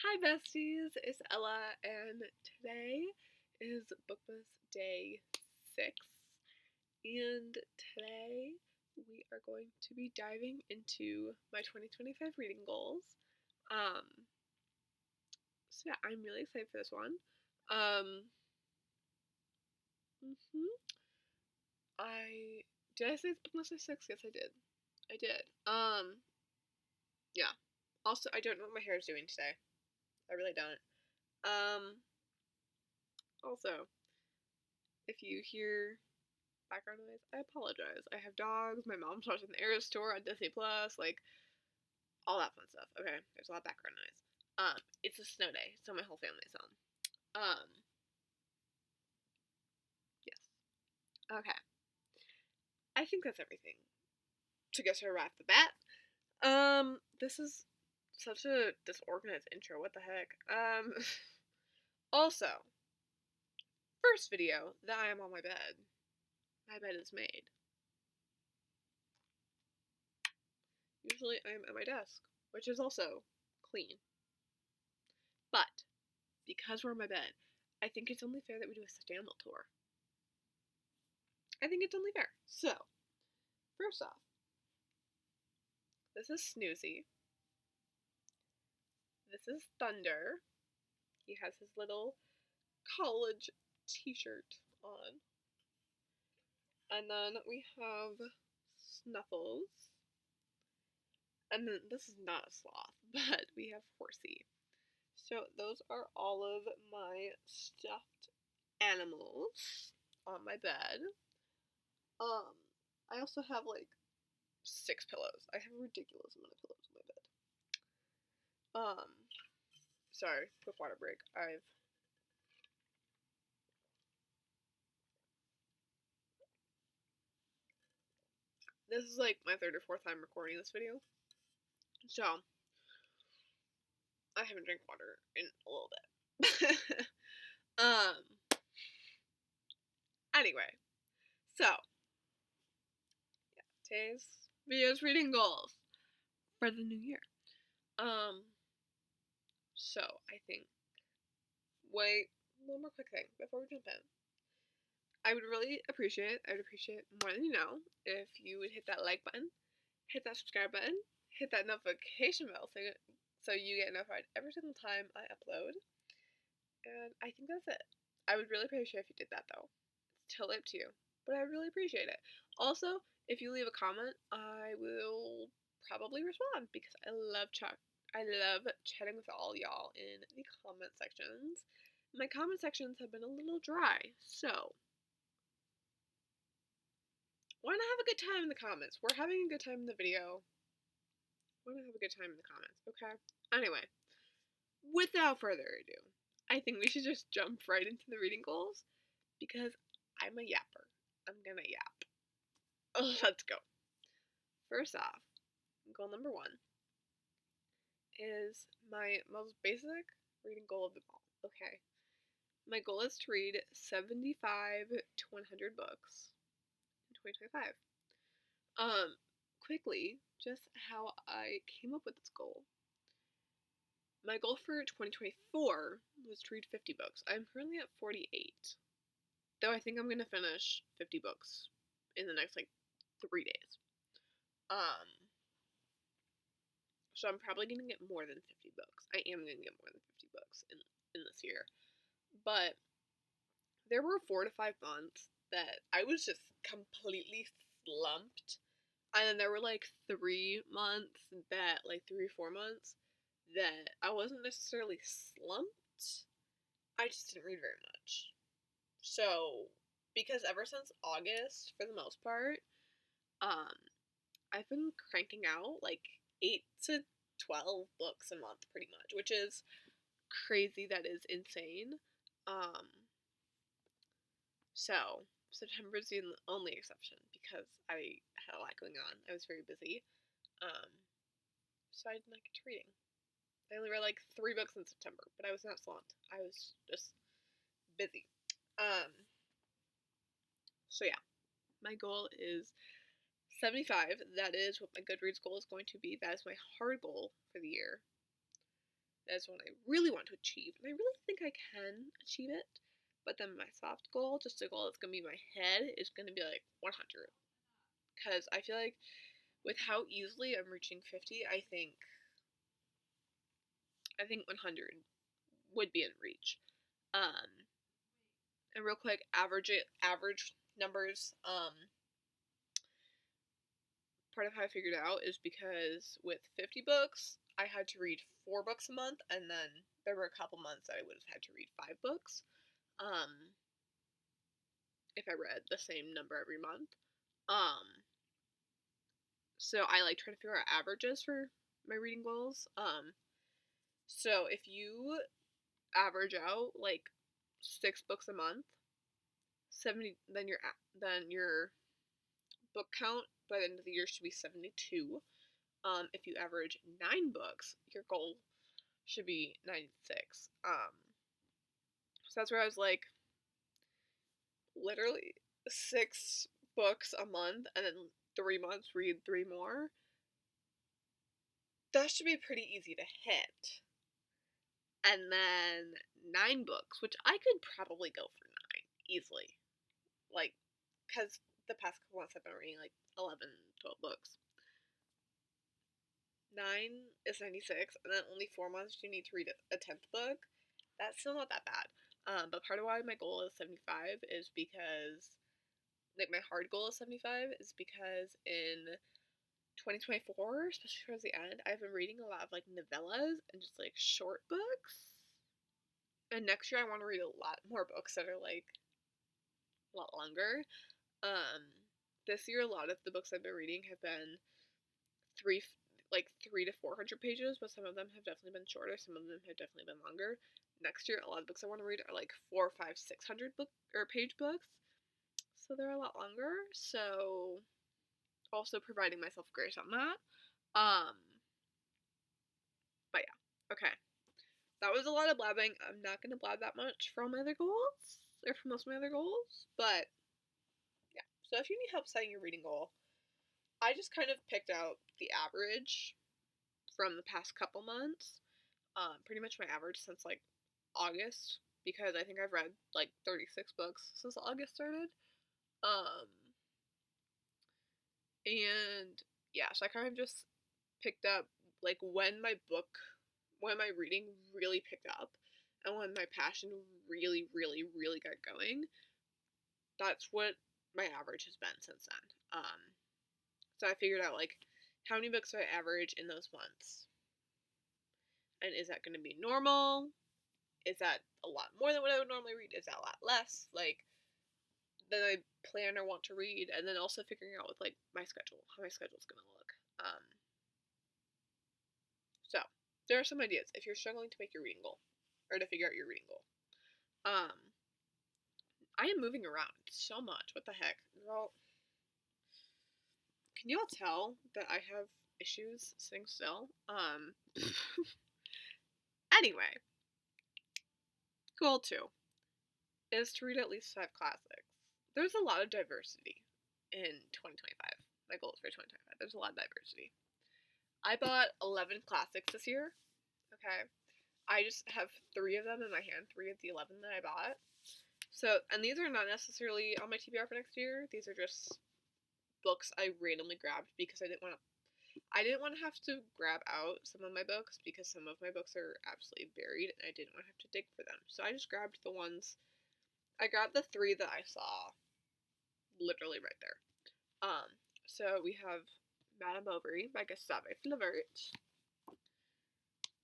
Hi besties, it's Ella and today is Bookmas day 6 and today we are going to be diving into my 2025 reading goals. Um, so yeah, I'm really excited for this one. Um, mhm. Did I say it's Bookmas day 6? Yes, I did. I did. Yeah. Also, I don't know what my hair is doing today. I really don't. Also, if you hear background noise, I apologize. I have dogs, my mom's watching the Eras Tour on Disney Plus, like all that fun stuff. Okay, there's a lot of background noise. It's a snow day, so my whole family's home. Yes. Okay. I think that's everything to get her right off the bat. This is such a disorganized intro. What the heck? Also, first video that I am on my bed. My bed is made. Usually I am at my desk, which is also clean. But because we're in my bed, I think it's only fair that we do a stand-up tour. I think it's only fair. So, first off, this is Snoozy. This is Thunder. He has his little college t-shirt on. And then we have Snuffles. And then this is not a sloth, but we have Horsey. So those are all of my stuffed animals on my bed. I also have like 6 pillows. I have a ridiculous amount of pillows on my bed. Sorry, quick water break. This is like my 3rd or 4th time recording this video. So, I haven't drank water in a little bit. Anyway. So, yeah, today's video's reading goals for the new year. So I think, wait, one more quick thing before we jump in. I would appreciate more than you know if you would hit that like button, hit that subscribe button, hit that notification bell so you get notified every single time I upload. And I think that's it. I would really appreciate if you did that though. It's totally up to you, but I would really appreciate it. Also, if you leave a comment, I will probably respond because I love chatting with all y'all in the comment sections. My comment sections have been a little dry, so why not have a good time in the comments? We're having a good time in the video. Why not have a good time in the comments, okay? Anyway, without further ado, I think we should just jump right into the reading goals because I'm a yapper. I'm gonna yap. Let's go. First off, goal number 1 is my most basic reading goal of them all. Okay. My goal is to read 75 to 100 books in 2025. Quickly, just how I came up with this goal. My goal for 2024 was to read 50 books. I'm currently at 48. Though I think I'm gonna finish 50 books in the next 3 days. So I'm probably gonna get more than 50 books. I am gonna get more than 50 books in this year. But there were 4 to 5 months that I was just completely slumped. And then there were 3 months that, 3 or 4 months that I wasn't necessarily slumped. I just didn't read very much. So, because ever since August, for the most part, I've been cranking out 8 to 12 books a month pretty much, which is crazy. That is insane. So September's the only exception because I had a lot going on. I was very busy. So I didn't get to reading. I only read 3 books in September, but I was not slumped. I was just busy. So yeah, my goal is 75. That is what my Goodreads goal is going to be. That is my hard goal for the year. is one I really want to achieve, and I really think I can achieve it. But then my soft goal, just a goal that's gonna be in my head, is gonna be like 100, because I feel like with how easily I'm reaching 50, I think 100 would be in reach. And real quick, average numbers. Part of how I figured it out is because with 50 books, I had to read 4 books a month, and then there were a couple months that I would have had to read 5 books. If I read the same number every month. So I like trying to figure out averages for my reading goals. So if you average out like 6 books a month, 70, then your book count by the end of the year should be 72. If you average 9 books, your goal should be 96. So that's where I was like, literally 6 books a month, and then 3 months read 3 more. That should be pretty easy to hit. And then 9 books, which I could probably go for 9 easily. Like, because the past couple months I've been reading like 11, 12 books. 9 is 96, and then only 4 months you need to read a 10th book. That's still not that bad. But part of why my goal is 75 is because, like, my hard goal is 75 is because in 2024, especially towards the end, I've been reading a lot of, like, novellas and just, like, short books. And next year I want to read a lot more books that are, like, a lot longer. This year a lot of the books I've been reading have been 3 to 400 pages, but some of them have definitely been shorter, some of them have definitely been longer. Next year, a lot of books I want to read are like 400, 500, 600 page books, so they're a lot longer. So, also providing myself grace on that. But yeah, okay. That was a lot of blabbing. I'm not gonna blab that much for all my other goals, or for most of my other goals, but yeah. So if you need help setting your reading goal, I just kind of picked out the average from the past couple months. Pretty much my average since like August, because I think I've read like 36 books since August started. And yeah, so I kind of just picked up like when my reading really picked up and when my passion really, really, really got going. That's what my average has been since then. So I figured out like how many books do I average in those months? And is that going to be normal? Is that a lot more than what I would normally read? Is that a lot less? Like, than I plan or want to read? And then also figuring out with, like, my schedule, how my schedule's going to look. So, there are some ideas if you're struggling to make your reading goal, or to figure out your reading goal. I am moving around so much. What the heck? Girl, can you all tell that I have issues sitting still? Anyway, goal 2 is to read at least 5 classics. There's a lot of diversity in 2025. My goal is for 2025. There's a lot of diversity. I bought 11 classics this year. Okay. I just have 3 of them in my hand, 3 of the 11 that I bought. So, and these are not necessarily on my TBR for next year. These are just books I randomly grabbed because I didn't want to have to grab out some of my books because some of my books are absolutely buried and I didn't want to have to dig for them. So I just grabbed the ones. I grabbed the 3 that I saw literally right there. So we have Madame Bovary by Gustave Flaubert,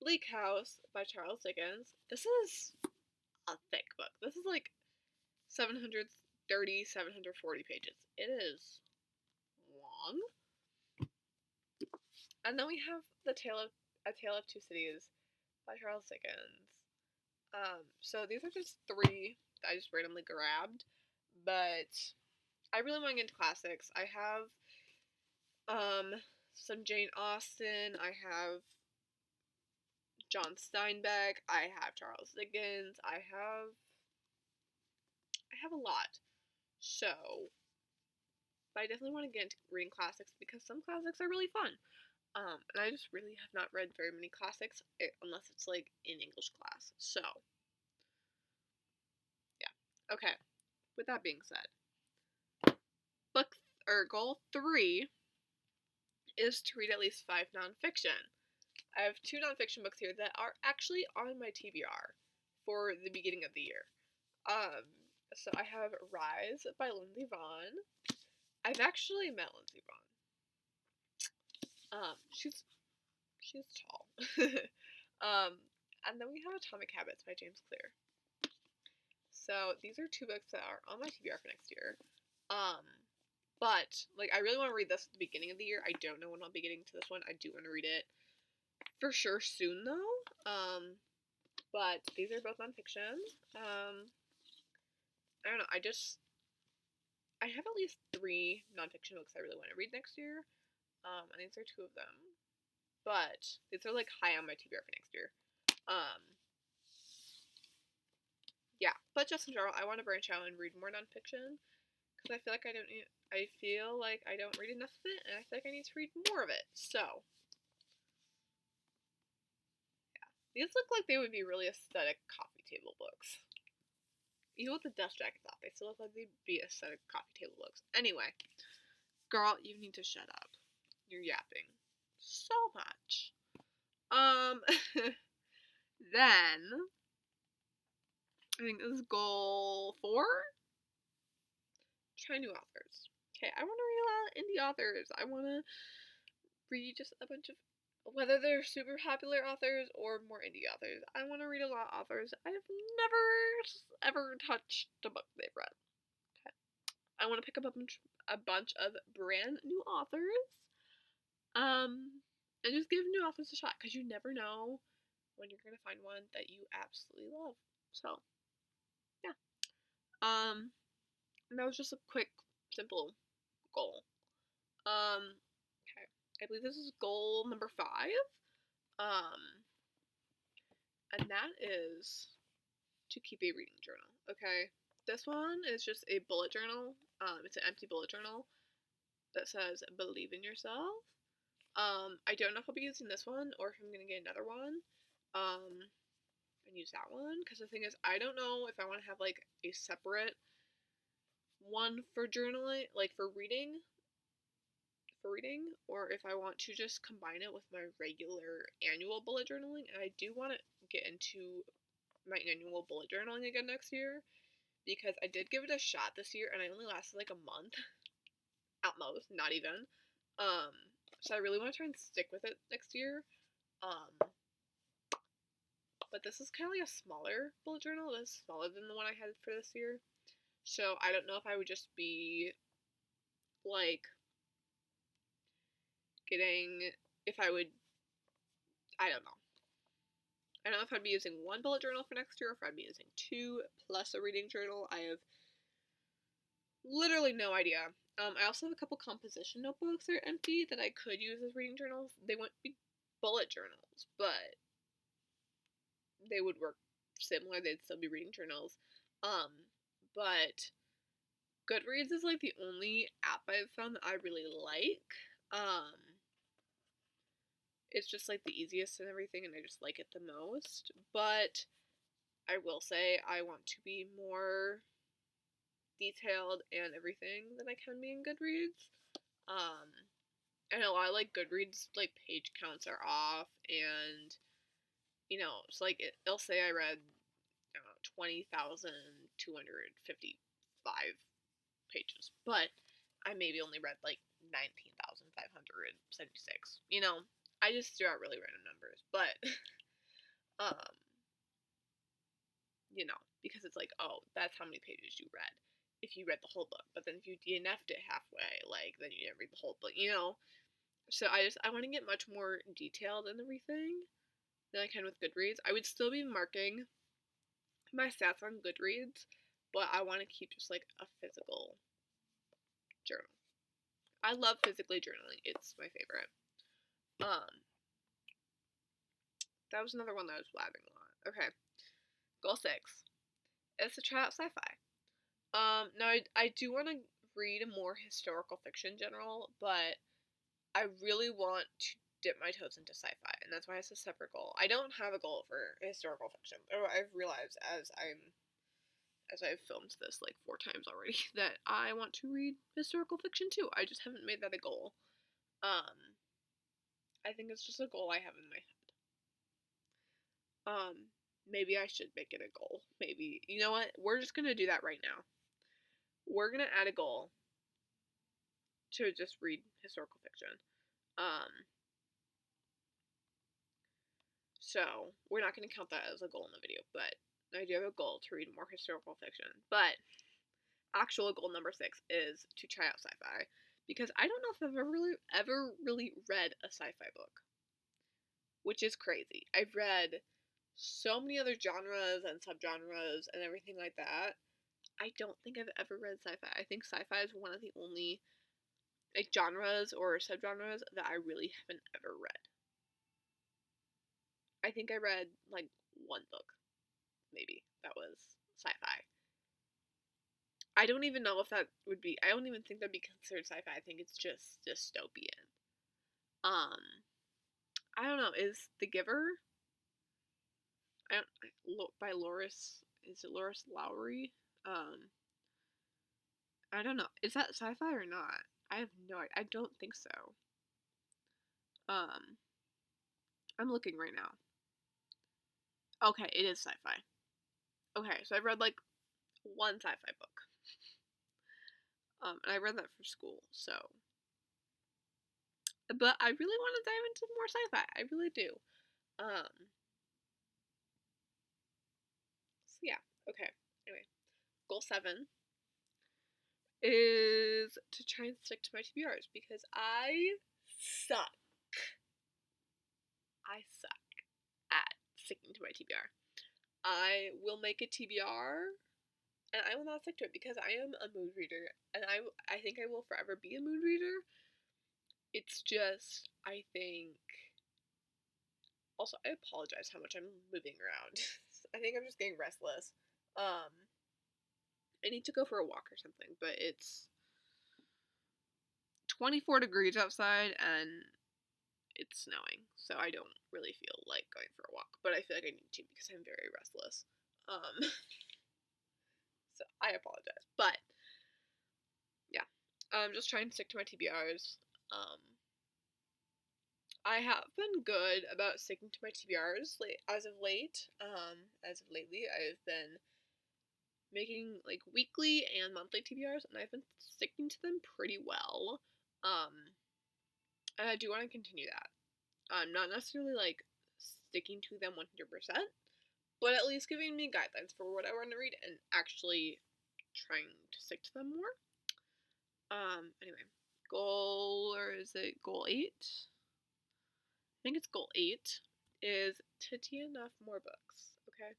Bleak House by Charles Dickens. This is a thick book. This is like 730, 740 pages. It is long. And then we have A Tale of Two Cities by Charles Dickens. So these are just 3 that I just randomly grabbed, but I really want to get into classics. I have some Jane Austen, I have John Steinbeck, I have Charles Dickens, I have a lot. So, but I definitely want to get into reading classics because some classics are really fun. And I just really have not read very many classics unless it's like in English class. So, yeah. Okay. With that being said, goal 3 is to read at least 5 nonfiction. I have 2 nonfiction books here that are actually on my TBR for the beginning of the year. So I have Rise by Lindsay Vaughn. I've actually met Lindsay Vaughn. She's tall. And then we have Atomic Habits by James Clear. So these are 2 books that are on my TBR for next year. But like I really want to read this at the beginning of the year. I don't know when I'll be getting to this one. I do want to read it for sure soon though. But these are both nonfiction. I don't know. I have at least 3 nonfiction books I really want to read next year. And these are 2 of them. But these are like high on my TBR for next year. Yeah, but just in general, I want to branch out and read more nonfiction because I feel like I don't read enough of it, and I feel like I need to read more of it. So, yeah, these look like they would be really aesthetic coffee table books. Even with the dust jackets off, they still look like they'd be aesthetic coffee table books. Anyway, girl, you need to shut up. You're yapping so much. Then I think this is goal 4. Try new authors. Okay, I want to read a lot of indie authors. I want to read just a bunch of, whether they're super popular authors or more indie authors. I want to read a lot of authors I have never ever touched a book they've read. Okay, I want to pick up a bunch of brand new authors. And just give new authors a shot because you never know when you're gonna find one that you absolutely love. So, yeah. And that was just a quick, simple goal. Okay. I believe this is goal number 5. And that is to keep a reading journal. Okay. This one is just a bullet journal. It's an empty bullet journal that says "Believe in yourself." I don't know if I'll be using this one or if I'm gonna get another one. And use that one because the thing is, I don't know if I want to have like a separate one for journaling, like for reading, or if I want to just combine it with my regular annual bullet journaling. And I do want to get into my annual bullet journaling again next year because I did give it a shot this year and I only lasted like a month at most, not even. So I really want to try and stick with it next year. But this is kind of like a smaller bullet journal. It is smaller than the one I had for this year. So I don't know if I would just be like I don't know. I don't know if I'd be using one bullet journal for next year or if I'd be using 2 plus a reading journal. I have literally no idea. I also have a couple composition notebooks that are empty that I could use as reading journals. They wouldn't be bullet journals, but they would work similar. They'd still be reading journals. But Goodreads is like the only app I've found that I really like. It's just like the easiest and everything, and I just like it the most. But I will say I want to be more detailed and everything than I can be in Goodreads. I know a lot of like Goodreads like page counts are off, and it's like it'll say I read 20,255 pages, but I maybe only read like 19,576. I just threw out really random numbers, but because it's like, oh, that's how many pages you read if you read the whole book. But then if you DNF'd it halfway, like then you didn't read the whole book, So I want to get much more detailed in everything than I can with Goodreads. I would still be marking my stats on Goodreads, but I want to keep just like a physical journal. I love physically journaling. It's my favorite. That was another one that I was blabbing a lot. Okay. Goal 6 is to try out sci-fi. Now I do want to read a more historical fiction general, but I really want to dip my toes into sci-fi, and that's why it's a separate goal. I don't have a goal for historical fiction. I've realized as I've filmed this like 4 times already that I want to read historical fiction too. I just haven't made that a goal. I think it's just a goal I have in my head. Maybe I should make it a goal. Maybe, you know what? We're just gonna do that right now. We're gonna add a goal to just read historical fiction. So we're not gonna count that as a goal in the video, but I do have a goal to read more historical fiction. But actual goal number 6 is to try out sci-fi, because I don't know if I've ever really read a sci-fi book, which is crazy. I've read so many other genres and subgenres and everything like that. I don't think I've ever read sci-fi. I think sci-fi is one of the only like genres or subgenres that I really haven't ever read. I think I read like one book, maybe, that was sci-fi. I don't even know if that would be, I don't even think that'd be considered sci-fi. I think it's just dystopian. I don't know, is The Giver, by Loris, is it Loris Lowry? I don't know, is that sci-fi or not? I have no idea. I don't think so. I'm looking right now. Okay, it is sci-fi. Okay, so I've read like one sci-fi book. And I read that for school, so. But I really want to dive into more sci-fi. I really do. So yeah, okay. Anyway, goal 7 is to try and stick to my TBRs, because I suck. At sticking to my TBR. I will make a TBR and I will not stick to it because I am a mood reader, and I think I will forever be a mood reader. It's just, I think, also, I apologize how much I'm moving around. I think I'm just getting restless. I need to go for a walk or something, but it's 24 degrees outside and it's snowing, so I don't really feel like going for a walk, but I feel like I need to because I'm very restless. So I apologize, but yeah, I'm just trying to stick to my TBRs. I have been good about sticking to my TBRs as of late. As of lately, I've been making like weekly and monthly TBRs, and I've been sticking to them pretty well. And I do want to continue that. Not necessarily like sticking to them 100%, but at least giving me guidelines for what I want to read and actually trying to stick to them more. Anyway, goal, or is it goal 8? I think it's goal 8 is to DNF more books, okay?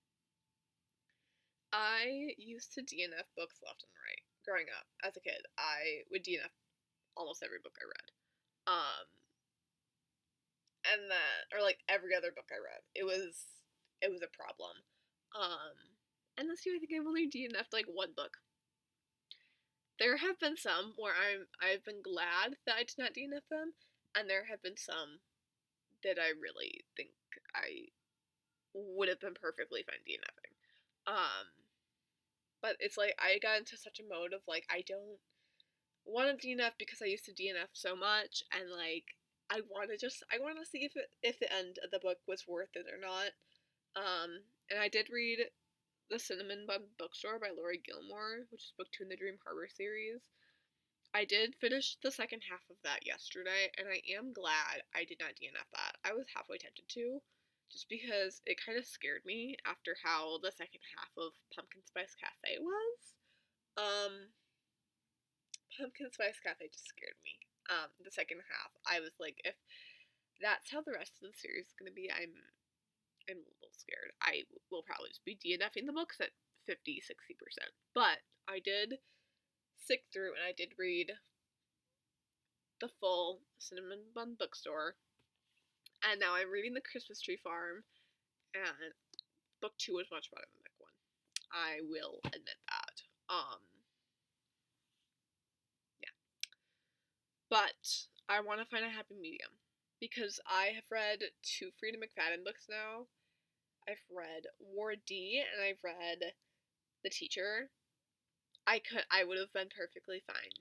I used to DNF books left and right growing up. As a kid, I would DNF almost every book I read. And that, or like every other book I read. It was a problem. And this year I think I've only DNF'd like one book. There have been some where I've been glad that I did not DNF them, and there have been some that I really think I would have been perfectly fine DNFing. But it's like I got into such a mode of like I don't want to DNF because I used to DNF so much, and like I want to see if the end of the book was worth it or not. And I did read The Cinnamon Bun Bookstore by Laurie Gilmore, which is book 2 in the Dream Harbor series. I did finish the second half of that yesterday, and I am glad I did not DNF that. I was halfway tempted to, just because it kind of scared me after how the second half of Pumpkin Spice Cafe was. Pumpkin Spice Cafe just scared me. The second half, I was like, if that's how the rest of the series is going to be, I'm a little scared. I will probably just be DNFing the books at 50-60%. But I did stick through and I did read the full Cinnamon Bun Bookstore. And now I'm reading The Christmas Tree Farm. And book 2 was much better than book 1. I will admit that. Yeah. But I want to find a happy medium. because I have read 2 Frida McFadden books now. I've read War D and I've read The Teacher. I would have been perfectly fine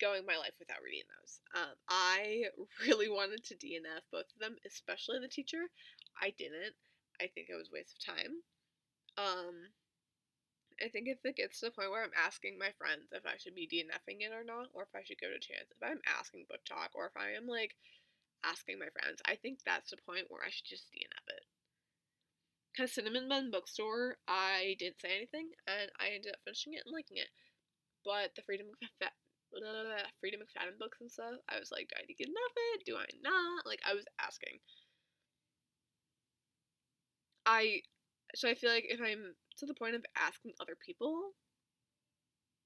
going my life without reading those. I really wanted to DNF both of them, especially The Teacher. I didn't. I think it was a waste of time. I think if it gets to the point where I'm asking my friends if I should be DNFing it or not, or if I should give it a chance, if I'm asking book talk, or if I am like asking my friends, I think that's the point where I should just DNF it. Because Cinnamon Bun Bookstore, I didn't say anything, and I ended up finishing it and liking it. But the Freedom McFadden books and stuff, I was like, do I DNF it? Do I not? Like, I was asking. So I feel like if I'm to the point of asking other people,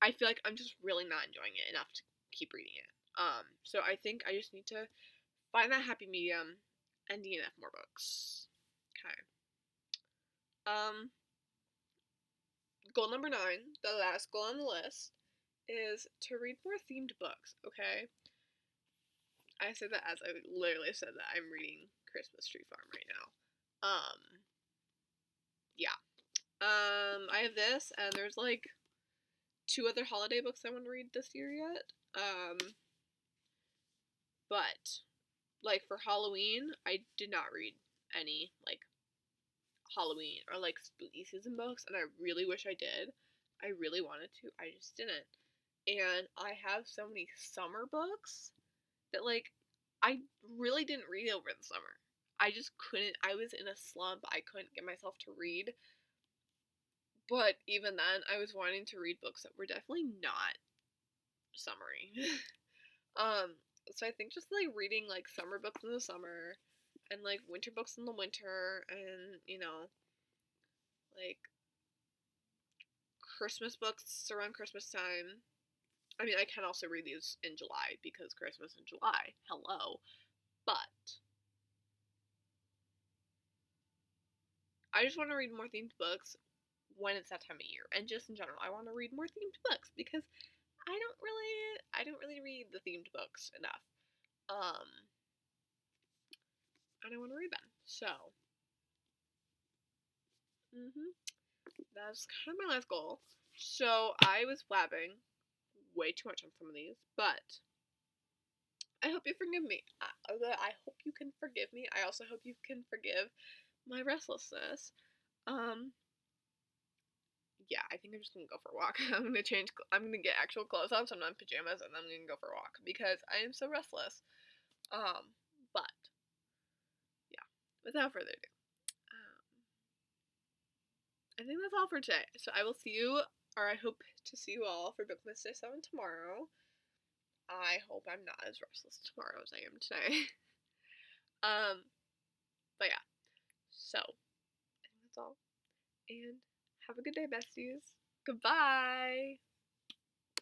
I feel like I'm just really not enjoying it enough to keep reading it. So I think I just need to find that happy medium and DNF more books. Okay. Goal number 9, the last goal on the list, is to read more themed books, okay? I said that as I literally said that I'm reading Christmas Tree Farm right now. Yeah. I have this, and there's like 2 other holiday books I want to read this year yet. But like for Halloween, I did not read any like Halloween or like spooky season books, and I really wish I did. I really wanted to, I just didn't. And I have so many summer books that like I really didn't read over the summer. I just couldn't. I was in a slump. I couldn't get myself to read. But even then, I was wanting to read books that were definitely not summery. So I think just like reading like summer books in the summer and like winter books in the winter and, like Christmas books around Christmas time. I mean, I can also read these in July because Christmas in July. Hello. But I just want to read more themed books when it's that time of year. And just in general, I want to read more themed books because I don't really read the themed books enough. And I want to read them. So, that's kind of my last goal. So, I was blabbing way too much on some of these, but I hope you forgive me. I hope you can forgive me. I also hope you can forgive my restlessness. Yeah, I think I'm just gonna go for a walk. I'm gonna get actual clothes on, so I'm not in pajamas, and then I'm gonna go for a walk because I am so restless. But yeah, without further ado, I think that's all for today. So I will see you, or I hope to see you all for Bookmas Day 7 tomorrow. I hope I'm not as restless tomorrow as I am today. But yeah, so I think that's all. And have a good day, besties. Goodbye!